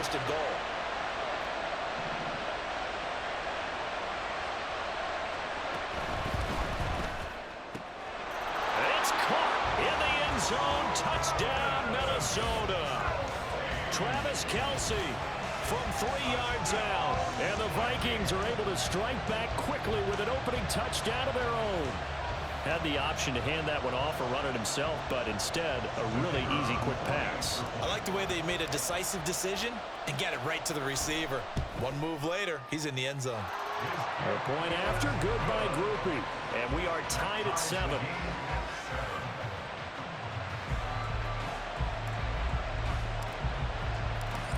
first and goal. It's caught in the end zone. Touchdown, Minnesota. Travis Kelce from 3 yards out. And the Vikings are able to strike back quickly with an opening touchdown of their own. Had the option to hand that one off or run it himself, but instead, a really easy quick pass. I like the way they made a decisive decision and get it right to the receiver. One move later, he's in the end zone. A point after, good by Groupie. And we are tied at 7.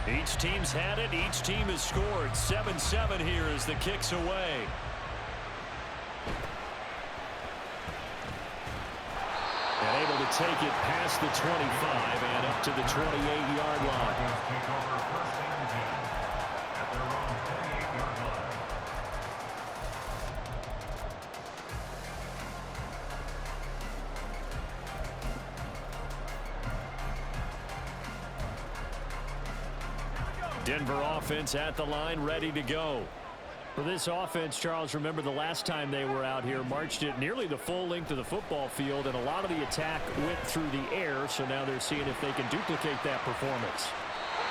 Each team's had it. Each team has scored. 7-7 here as the kick's away. And able to take it past the 25 and up to the 28-yard line. Denver offense at the line, ready to go. For this offense, Charles, remember the last time they were out here, marched it nearly the full length of the football field, and a lot of the attack went through the air, so now they're seeing if they can duplicate that performance.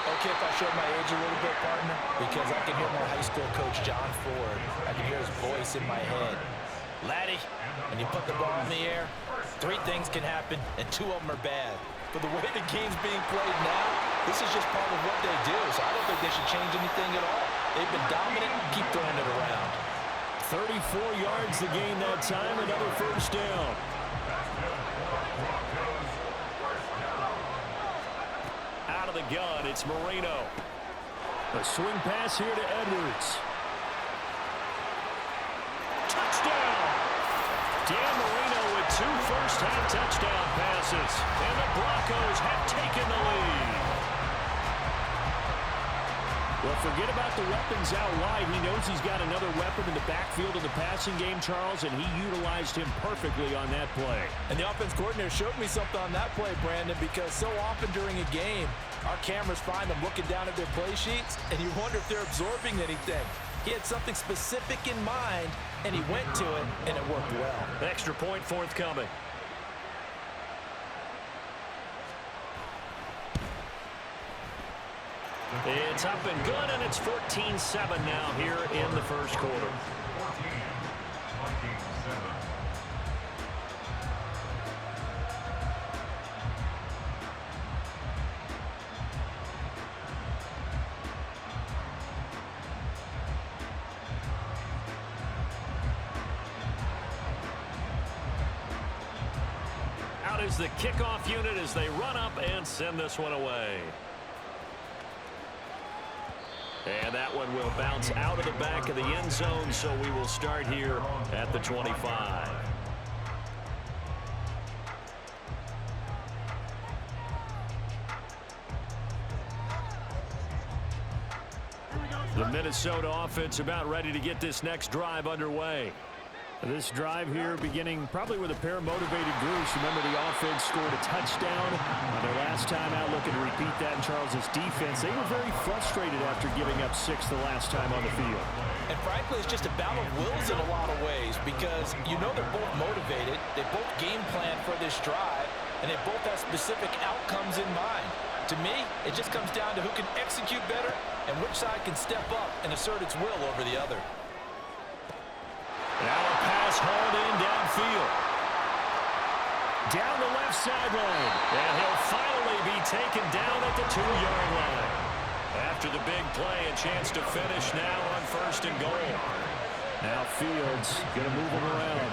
Okay, if I showed my age a little bit, partner, because I can hear my high school coach, John Ford. I can hear his voice in my head. Laddie, when you put the ball in the air, 3 things can happen, and 2 of them are bad. But the way the game's being played now, this is just part of what they do, so I don't think they should change anything at all. They've been dominant, keep throwing it around. 34 yards the gain that time, another first down. Out of the gun, it's Marino. A swing pass here to Edwards. Touchdown! Dan Marino with 2 first-half touchdown passes, and the Broncos have taken the lead. Well, forget about the weapons out wide. He knows he's got another weapon in the backfield of the passing game, Charles, and he utilized him perfectly on that play. And the offense coordinator showed me something on that play, Brandon, because so often during a game, our cameras find them looking down at their play sheets, and you wonder if they're absorbing anything. He had something specific in mind, and he went to it, and it worked well. Extra point forthcoming. It's up and good, and it's 14-7 now here in the first quarter. Out is the kickoff unit as they run up and send this one away. And that one will bounce out of the back of the end zone, so we will start here at the 25. The Minnesota offense about ready to get this next drive underway. This drive here beginning probably with a pair of motivated groups. Remember, the offense scored a touchdown on their last time out, looking to repeat that in Charles's defense. They were very frustrated after giving up 6 the last time on the field. And frankly, it's just a battle of wills in a lot of ways because you know they're both motivated, they both game plan for this drive, and they both have specific outcomes in mind. To me, it just comes down to who can execute better and which side can step up and assert its will over the other. Now a pass hauled in downfield. Down the left sideline. And he'll finally be taken down at the 2-yard line. After the big play, a chance to finish now on first and goal. Now Fields going to move him around.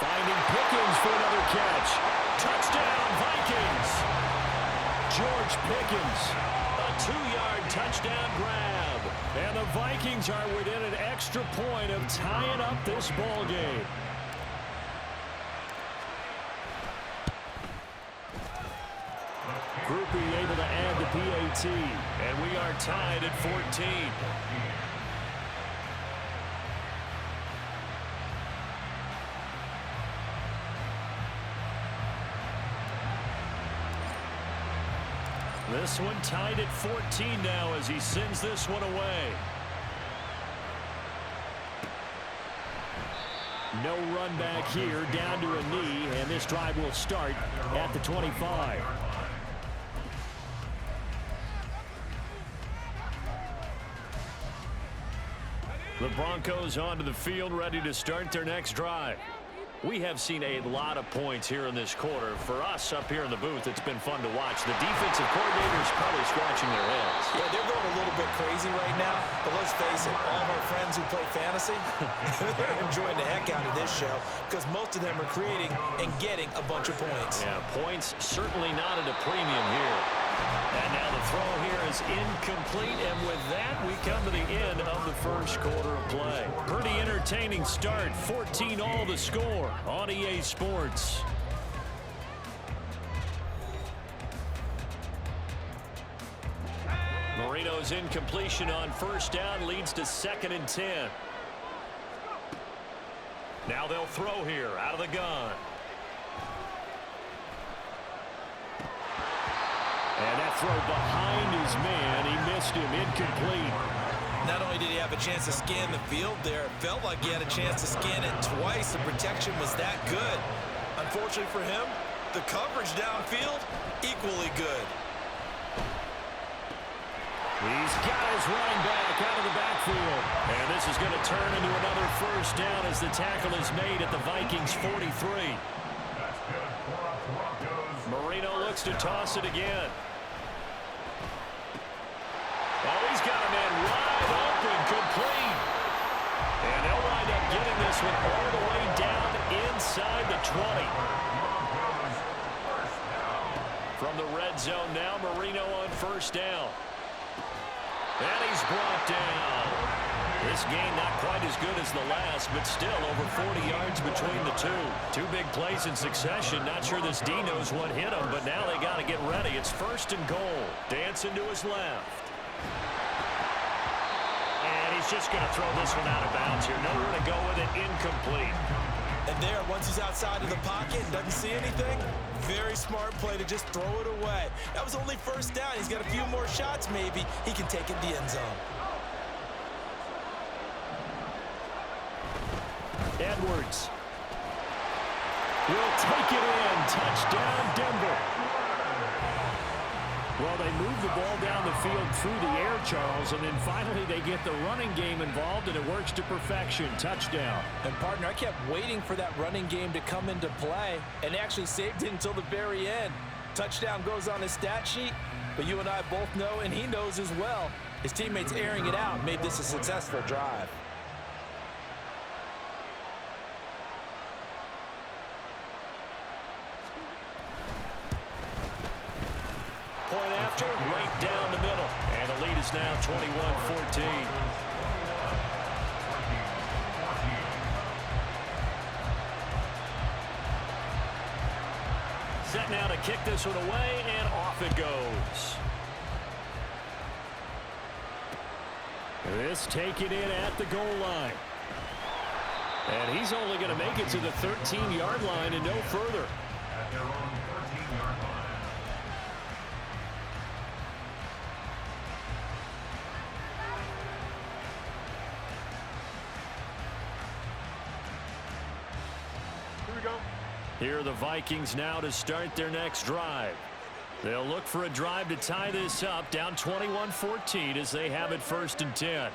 Finding Pickens for another catch. Touchdown, Vikings. George Pickens, a 2-yard touchdown grab. And the Vikings are within an extra point of tying up this ball game. Groupie able to add the PAT, and we are tied at 14. This one tied at 14 now as he sends this one away. No run back here, down to a knee, and this drive will start at the 25. The Broncos onto the field, ready to start their next drive. We have seen a lot of points here in this quarter. For us up here in the booth, it's been fun to watch. The defensive coordinators probably scratching their heads. Yeah, they're going a little bit crazy right now, but let's face it, all of our friends who play fantasy, they're enjoying the heck out of this show because most of them are creating and getting a bunch of points. Yeah, points certainly not at a premium here. And now the throw here is incomplete, and with that, we come to the end of the first quarter of play. Pretty entertaining start, 14-all the score on EA Sports. Marino's incompletion on first down leads to 2nd and 10. Now they'll throw here out of the gun. And that throw behind his man, he missed him, incomplete. Not only did he have a chance to scan the field there, it felt like he had a chance to scan it twice. The protection was that good. Unfortunately for him, the coverage downfield, equally good. He's got his running back out of the backfield. And this is going to turn into another first down as the tackle is made at the Vikings 43. Marino looks to toss it again. Oh, he's got a man wide open, complete. And they'll wind up getting this one all the way down inside the 20. From the red zone now, Marino on first down. And he's brought down. This game not quite as good as the last, but still over 40 yards between the two. Two big plays in succession. Not sure this D knows what hit him, but now they got to get ready. It's 1st and goal. Dancing to his left. And he's just going to throw this one out of bounds here. Nowhere to go with it. Incomplete. And there, once he's outside of the pocket and doesn't see anything, very smart play to just throw it away. That was only first down. He's got a few more shots maybe. He can take it in the end zone. Edwards will take it in. Touchdown, Denver. Well, they move the ball down the field through the air, Charles, and then finally they get the running game involved, and it works to perfection. Touchdown. And, partner, I kept waiting for that running game to come into play, and actually saved it until the very end. Touchdown goes on his stat sheet, but you and I both know, and he knows as well, his teammates airing it out made this a successful drive. Point after, right down the middle. And the lead is now 21-14. Set now to kick this one away, and off it goes. This taken in at the goal line. And he's only going to make it to the 13-yard line and no further. Here are the Vikings now to start their next drive. They'll look for a drive to tie this up, down 21-14 as they have it 1st and 10.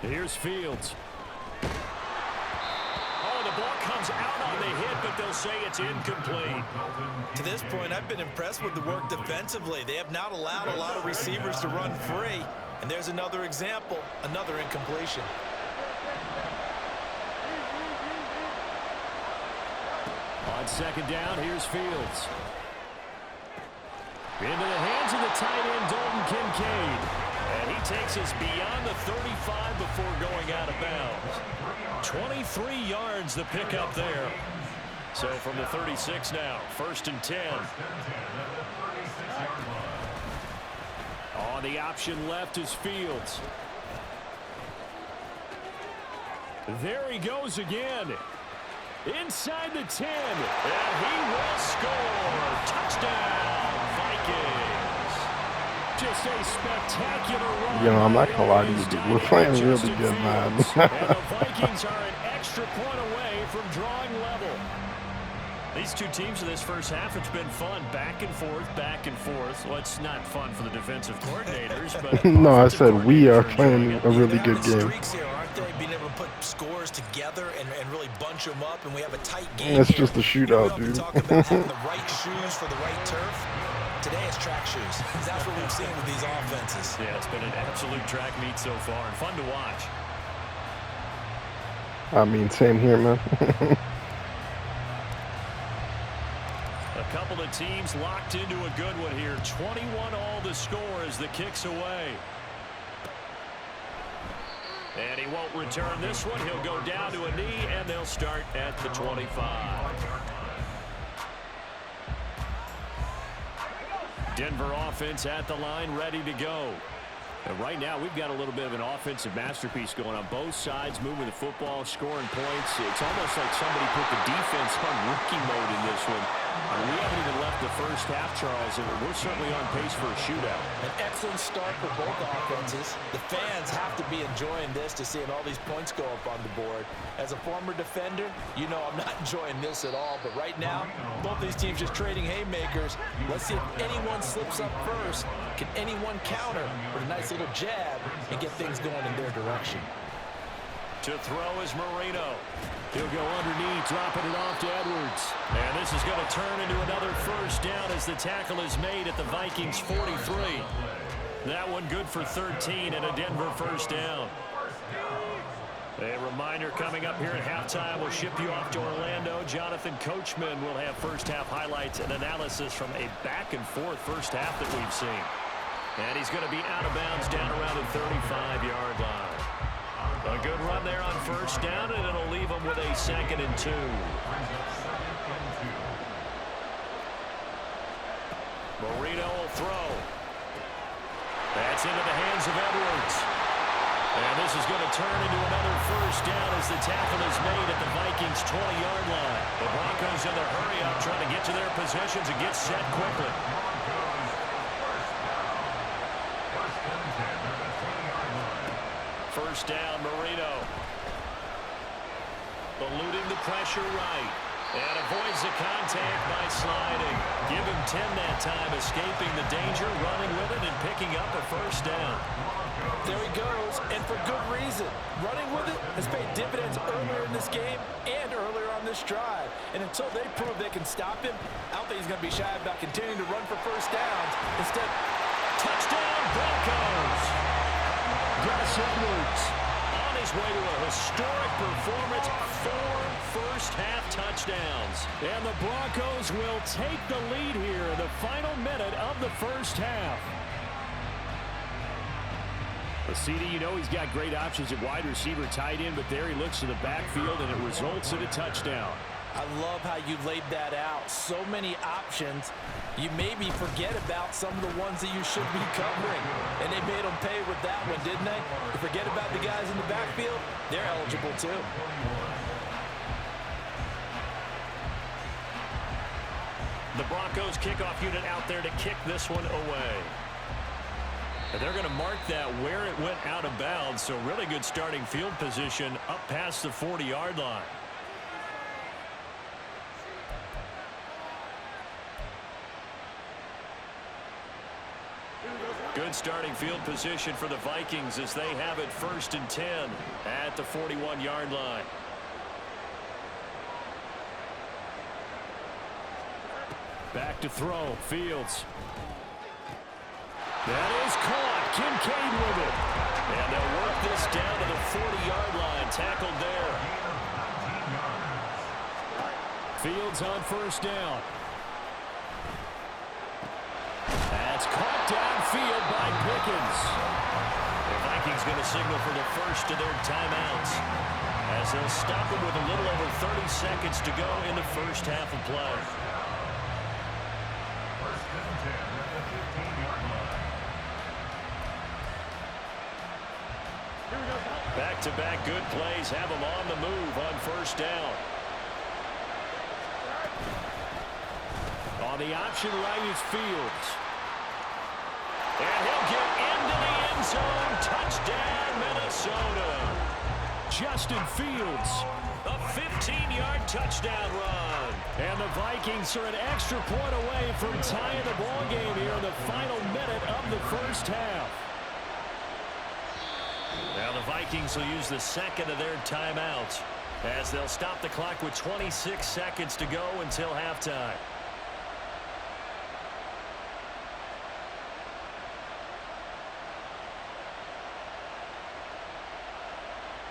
Here's Fields. Oh, the ball comes out on the hit, but they'll say it's incomplete. To this point, I've been impressed with the work defensively. They have not allowed a lot of receivers to run free. And there's another example, another incompletion. On 2nd down, here's Fields. Into the hands of the tight end, Dalton Kincaid. And he takes us beyond the 35 before going out of bounds. 23 yards the pickup there. So from the 36 now, 1st and 10. On the option left is Fields. Inside the 10, and he will score. Touchdown, Vikings. Just a spectacular run. You know, I'm not gonna lie to you, dude. We're playing really good, man. And the Vikings are an extra point away from drawing level. These two teams in this first half, it's been fun. Back and forth, back and forth. Well, it's not fun for the defensive coordinators, but no, I said we are playing a really good game. Streaks here, aren't they? Being able to put scores together and really bunch them up, and we have a tight game. It's just a shootout, dude. Talk about having the right shoes for the right turf. Today it's track shoes. That's what we've seen with these offenses. Yeah, it's been an absolute track meet so far, and fun to watch. I mean, same here, man. A couple of teams locked into a good one here. 21 all the score as the kick's away. And he won't return this one. He'll go down to a knee, and they'll start at the 25. Denver offense at the line, ready to go. And right now, we've got a little bit of an offensive masterpiece going on both sides, moving the football, scoring points. It's almost like somebody put the defense on rookie mode in this one. We haven't even left the first half, Charles, and we're certainly on pace for a shootout. An excellent start for both offenses. The fans have to be enjoying this to seeing all these points go up on the board. As a former defender, you know I'm not enjoying this at all. But right now, both these teams just trading haymakers. Let's see if anyone slips up first. Can anyone counter with a nice little jab and get things going in their direction? To throw is Marino. He'll go underneath, dropping it off to Edwards. And this is going to turn into another first down as the tackle is made at the Vikings 43. That one good for 13 and a Denver first down. A reminder coming up here at halftime. We'll ship you off to Orlando. Jonathan Coachman will have first half highlights and analysis from a back and forth first half that we've seen. And he's going to be out of bounds down around the 35-yard line. A good run there on first down, and it'll leave them with a 2nd and 2. Marino will throw. That's into the hands of Edwards. And this is going to turn into another first down as the tackle is made at the Vikings' 20-yard line. The Broncos in their hurry-up trying to get to their positions and get set quickly. First down, Marino. Eluding the pressure right. And avoids the contact by sliding. Give him 10 that time, escaping the danger, running with it, and picking up a first down. There he goes, and for good reason. Running with it has paid dividends earlier in this game and earlier on this drive. And until they prove they can stop him, I don't think he's going to be shy about continuing to run for first downs. Instead, touchdown Broncos! Gus Edwards on his way to a historic performance, 4 first-half touchdowns. And the Broncos will take the lead here in the final minute of the first half. The CD, you know he's got great options at wide receiver, tight end, but there he looks to the backfield, and it results in a touchdown. I love how you laid that out. So many options. You maybe forget about some of the ones that you should be covering. And they made them pay with that one, didn't they? You forget about the guys in the backfield, they're eligible too. The Broncos kickoff unit out there to kick this one away. And they're going to mark that where it went out of bounds. So really good starting field position up past the 40-yard line. Good starting field position for the Vikings as they have it 1st and 10 at the 41-yard line. Back to throw. Fields. That is caught. Kincaid with it. And they'll work this down to the 40-yard line. Tackled there. Fields on first down. That's caught downfield by Pickens. The Vikings going to signal for the first of their timeouts as they'll stop them with a little over 30 seconds to go in the first half of play. Back-to-back good plays have them on the move on first down. On the option right is Fields. And he'll get into the end zone. Touchdown, Minnesota. Justin Fields, a 15-yard touchdown run. And the Vikings are an extra point away from tying the ball game here in the final minute of the first half. Now the Vikings will use the second of their timeouts as they'll stop the clock with 26 seconds to go until halftime.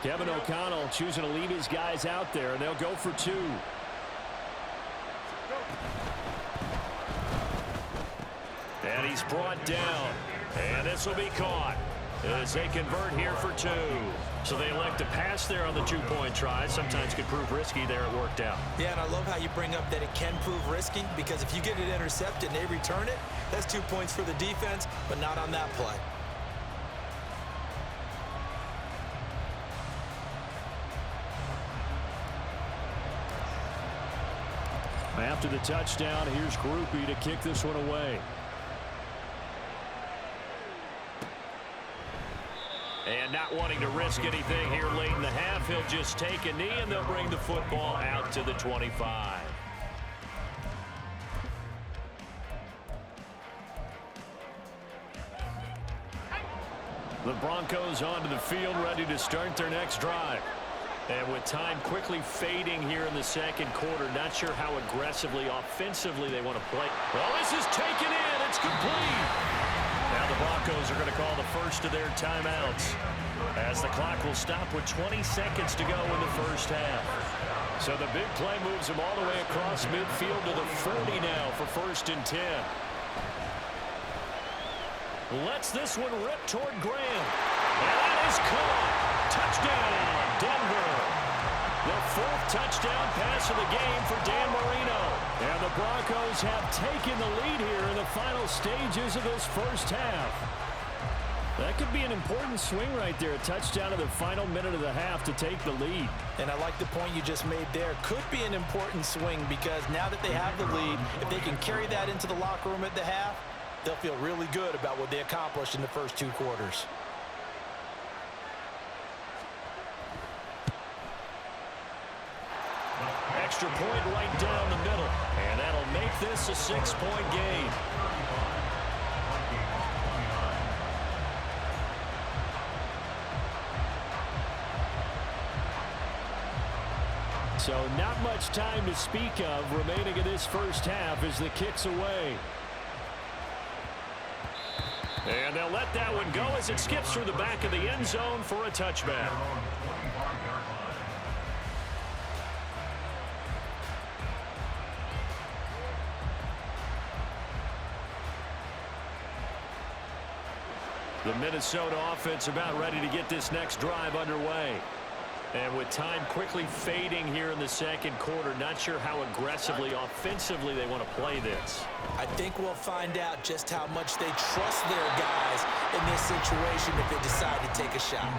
Kevin O'Connell choosing to leave his guys out there, and they'll go for two. And he's brought down. And this will be caught as they convert here for two. So they elect to pass there on the two-point try. Sometimes could prove risky. There it worked out. Yeah, and I love how you bring up that it can prove risky, because if you get it intercepted and they return it, that's 2 points for the defense, but not on that play. After the touchdown, here's Groupie to kick this one away. And not wanting to risk anything here late in the half, he'll just take a knee, and they'll bring the football out to the 25. The Broncos onto the field, ready to start their next drive. And with time quickly fading here in the second quarter, not sure how aggressively, offensively they want to play. Well, this is taken in. It's complete. Now the Broncos are going to call the first of their timeouts as the clock will stop with 20 seconds to go in the first half. So the big play moves them all the way across midfield to the 40 now for 1st and 10. Lets this one rip toward Graham. And that is caught. Touchdown, Denver. The 4th touchdown pass of the game for Dan Marino. And the Broncos have taken the lead here in the final stages of this first half. That could be an important swing right there. A touchdown in the final minute of the half to take the lead. And I like the point you just made there. Could be an important swing, because now that they have the lead, if they can carry that into the locker room at the half, they'll feel really good about what they accomplished in the first 2 quarters. Extra point right down the middle. And that'll make this a 6-point game. So not much time to speak of remaining in this first half as the kick's away. And they'll let that one go as it skips through the back of the end zone for a touchback. The Minnesota offense about ready to get this next drive underway. And with time quickly fading here in the second quarter, not sure how aggressively, offensively they want to play this. I think we'll find out just how much they trust their guys in this situation if they decide to take a shot.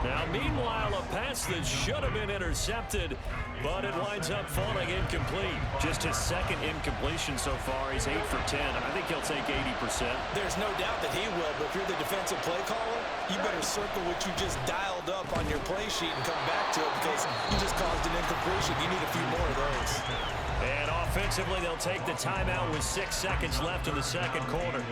Now, meanwhile, a pass that should have been intercepted, but it winds up falling incomplete. Just his second incompletion so far. He's 8 for 10. I think he'll take 80%. There's no doubt that he will, but if you're the defensive play caller, you better circle what you just dialed up on your play sheet and come back to it, because you just caused an incompletion. You need a few more of those. And offensively, they'll take the timeout with 6 seconds left in the second quarter.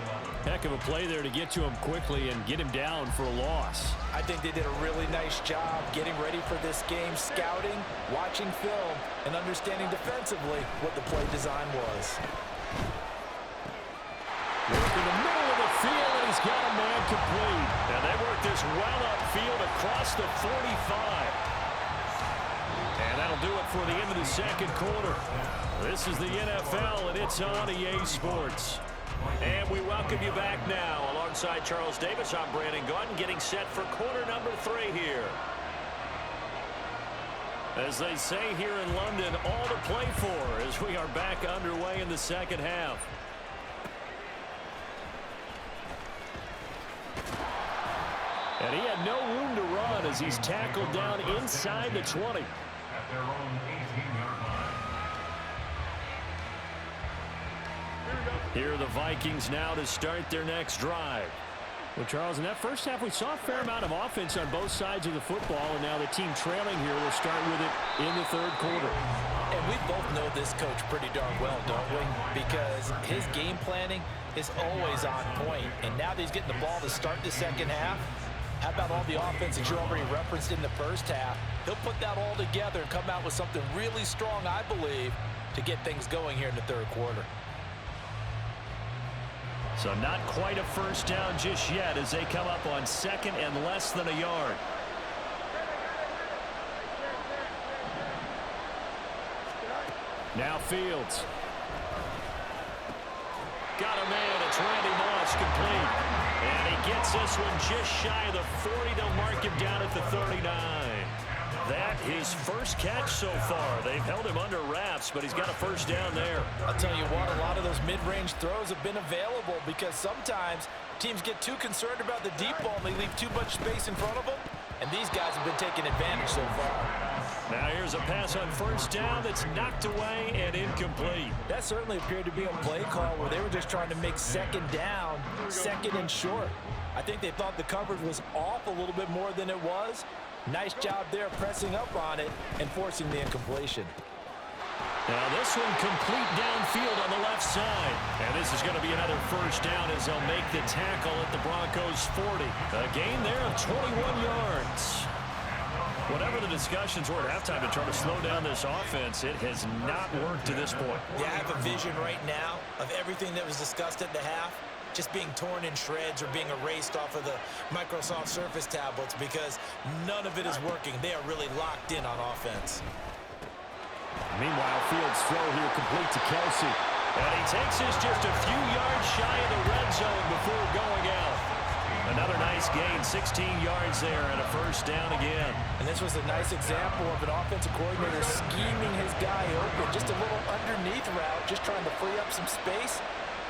Heck of a play there to get to him quickly and get him down for a loss. I think they did a really nice job getting ready for this game, scouting, watching film, and understanding defensively what the play design was. Work in the middle of the field, and he's got a man complete. And they work this well upfield across the 45. And that'll do it for the end of the second quarter. This is the NFL, and it's on EA Sports. And we welcome you back now. Alongside Charles Davis, I'm Brandon Gordon, getting set for quarter number 3 here. As they say here in London, all to play for as we are back underway in the second half. And he had no room to run as he's tackled down inside the 20. Here are the Vikings now to start their next drive. Well, Charles, in that first half, we saw a fair amount of offense on both sides of the football, and now the team trailing here will start with it in the third quarter. And we both know this coach pretty darn well, don't we? Because his game planning is always on point. And now that he's getting the ball to start the second half, how about all the offense that you already referenced in the first half? He'll put that all together and come out with something really strong, I believe, to get things going here in the third quarter. So not quite a first down just yet as they come up on second and less than a yard. Now Fields. Got a man. It's Randy Moss, complete. And he gets this one just shy of the 40. They'll mark him down at the 39. That his first catch so far. They've held him under wraps, but he's got a first down there. I'll tell you what, a lot of those mid-range throws have been available because sometimes teams get too concerned about the deep ball and they leave too much space in front of them. And these guys have been taking advantage so far. Now here's a pass on first down that's knocked away and incomplete. That certainly appeared to be a play call where they were just trying to make second down, second and short. I think they thought the coverage was off a little bit more than it was. Nice job there pressing up on it and forcing the incompletion. Now this one complete downfield on the left side. And this is going to be another first down as they'll make the tackle at the Broncos 40. A gain there of 21 yards. Whatever the discussions were at halftime to try to slow down this offense, it has not worked to this point. Yeah, I have a vision right now of everything that was discussed at the half just being torn in shreds or being erased off of the Microsoft Surface tablets because none of it is working. They are really locked in on offense. Meanwhile, Fields' throw here complete to Kelsey. And he takes this just a few yards shy of the red zone before going out. Another nice gain, 16 yards there and a first down again. And this was a nice example of an offensive coordinator scheming his guy open. Just a little underneath route, just trying to free up some space.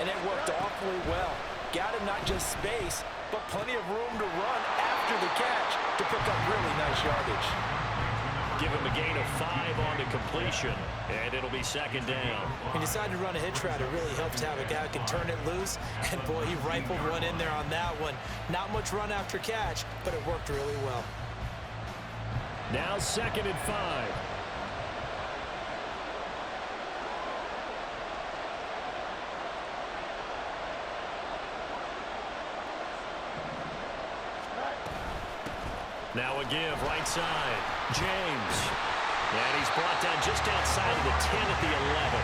And it worked awfully well. Got him not just space, but plenty of room to run after the catch to pick up really nice yardage. Give him a gain of 5 on the completion, and it'll be second down. He decided to run a hitch route. It really helps to have a guy who can turn it loose. And, boy, he rifled one in there on that one. Not much run after catch, but it worked really well. Now second and 5. Now a give, right side. James. And he's brought down just outside of the 10 at the 11.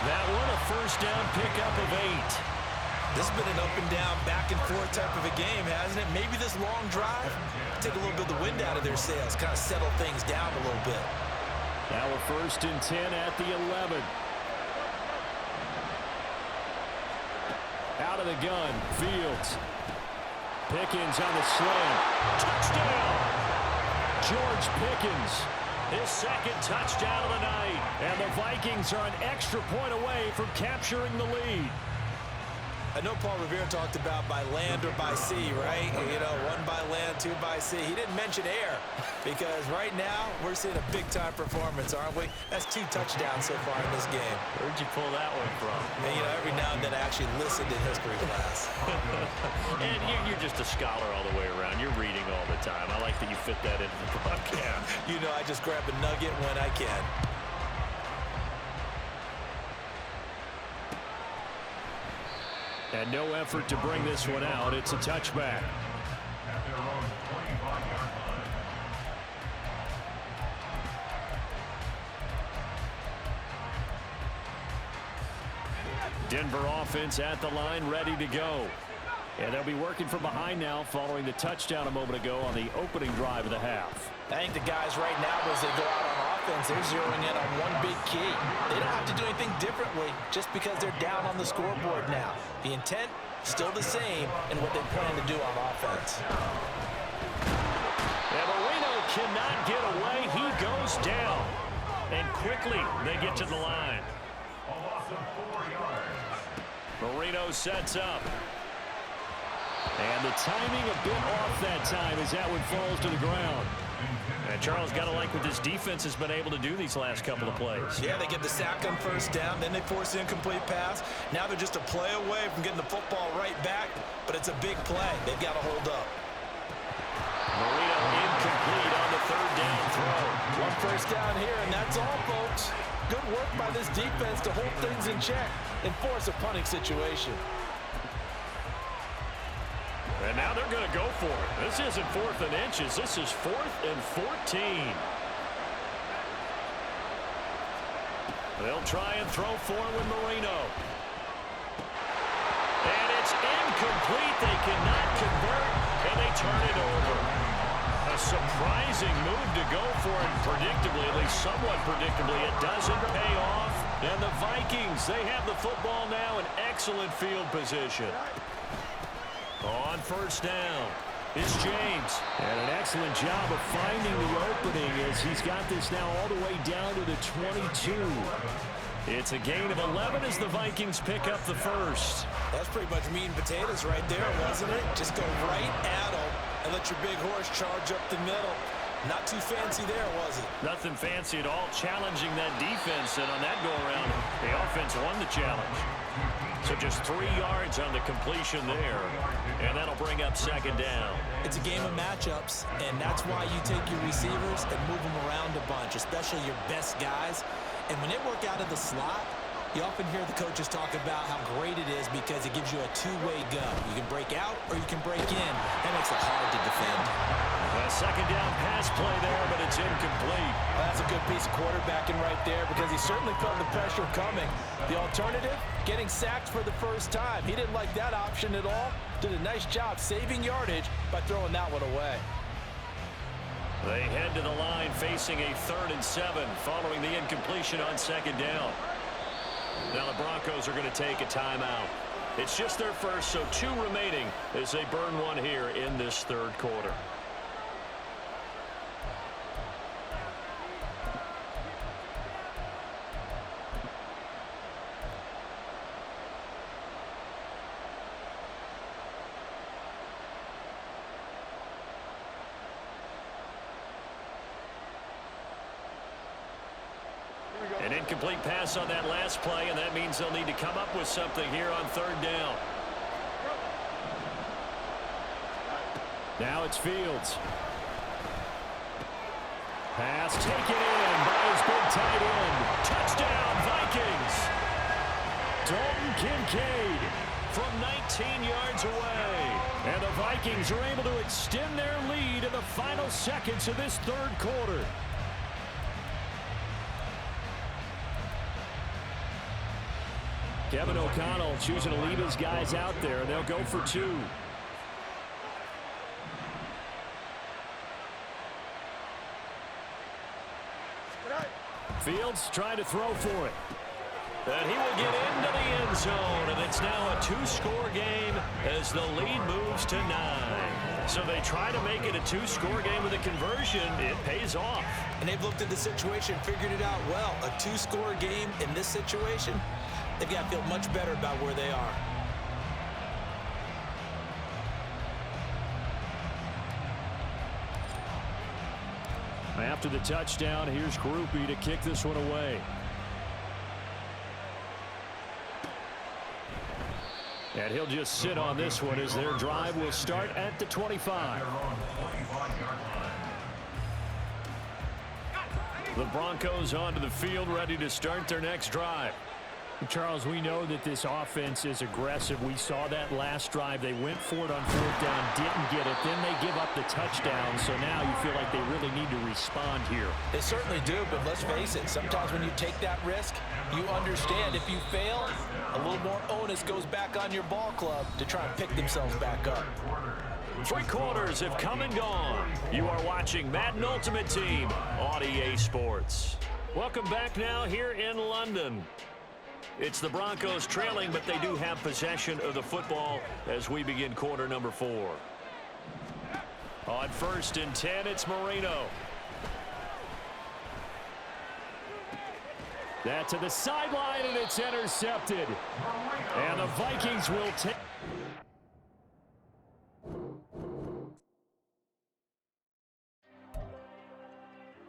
That one a first down pickup of 8. This has been an up and down, back and forth type of a game, hasn't it? Maybe this long drive, take a little bit of the wind out of their sails, kind of settle things down a little bit. Now a first and 10 at the 11. Out of the gun, Fields. Pickens on the slant. Touchdown! George Pickens, his second touchdown of the night. And the Vikings are an extra point away from capturing the lead. I know Paul Revere talked about by land or by sea, right? You know, 1 by land, 2 by sea. He didn't mention air because right now we're seeing a big-time performance, aren't we? That's 2 touchdowns so far in this game. Where'd you pull that one from? And, you know, every now and then I actually listened in history class. And you're just a scholar all the way around. You're reading all the time. I like that you fit that into the broadcast. You know, I just grab a nugget when I can. And no effort to bring this one out. It's a touchback. Denver offense at the line, ready to go. And they'll be working from behind now following the touchdown a moment ago on the opening drive of the half. I think the guys right now, as they go out on offense, they're zeroing in on one big key. They don't have to do anything differently just because they're down on the scoreboard now. The intent, still the same in what they plan to do on offense. And Marino cannot get away. He goes down. And quickly, they get to the line. Marino sets up. And the timing a bit off that time as that one falls to the ground. And Charles, got to like what this defense has been able to do these last couple of plays. Yeah, they get the sack on first down, then they force the incomplete pass. Now they're just a play away from getting the football right back, but it's a big play. They've got to hold up. Marino incomplete on the third down throw. One first down here, and that's all, folks. Good work by this defense to hold things in check and force a punting situation. And now they're going to go for it. This isn't 4th and inches. This is 4th and 14. They'll try and throw for it with Marino. And it's incomplete. They cannot convert, and they turn it over. A surprising move to go for it. Predictably, at least somewhat predictably, it doesn't pay off. And the Vikings, they have the football now in excellent field position. On first down, it's James. And an excellent job of finding the opening as he's got this now all the way down to the 22. It's a gain of 11 as the Vikings pick up the first. That's pretty much meat and potatoes right there, wasn't it? Just go right at them and let your big horse charge up the middle. Not too fancy there, was it? Nothing fancy at all, challenging that defense, and on that go-around, the offense won the challenge. So just 3 yards on the completion there, and that'll bring up second down. It's a game of matchups, and that's why you take your receivers and move them around a bunch, especially your best guys. And when they work out of the slot, you often hear the coaches talk about how great it is because it gives you a two-way go. You can break out or you can break in. That makes it hard to defend. A second down pass play there, but it's incomplete. Well, that's a good piece of quarterbacking right there because he certainly felt the pressure coming. The alternative, getting sacked for the first time. He didn't like that option at all. Did a nice job saving yardage by throwing that one away. They head to the line facing a 3rd and 7 following the incompletion on second down. Now the Broncos are going to take a timeout. It's just their first, so 2 remaining as they burn one here in this third quarter. An incomplete pass on that last play, and that means they'll need to come up with something here on third down. Now it's Fields. Pass taken in by his big tight end. Touchdown, Vikings. Dalton Kincaid From 19 yards away. And the Vikings are able to extend their lead in the final seconds of this third quarter. Kevin O'Connell choosing to leave his guys out there. They'll go for 2. Fields trying to throw for it. And he will get into the end zone, and it's now a 2-score game as the lead moves to 9. So they try to make it a 2-score game with a conversion. It pays off. And they've looked at the situation, figured it out well. A 2-score game in this situation, they've got to feel much better about where they are. After the touchdown, here's Groupie to kick this one away. And he'll just sit on this one as their drive will start at the 25. The Broncos onto the field, ready to start their next drive. Charles, we know that this offense is aggressive. We saw that last drive. They went for it on 4th down, didn't get it. Then they give up the touchdown. So now you feel like they really need to respond here. They certainly do, but let's face it. Sometimes when you take that risk, you understand if you fail, a little more onus goes back on your ball club to try and pick themselves back up. 3 quarters have come and gone. You are watching Madden Ultimate Team on EA Sports. Welcome back now here in London. It's the Broncos trailing, but they do have possession of the football as we begin quarter number 4. On 1st and 10, it's Marino. That to the sideline, and it's intercepted. And the Vikings will take...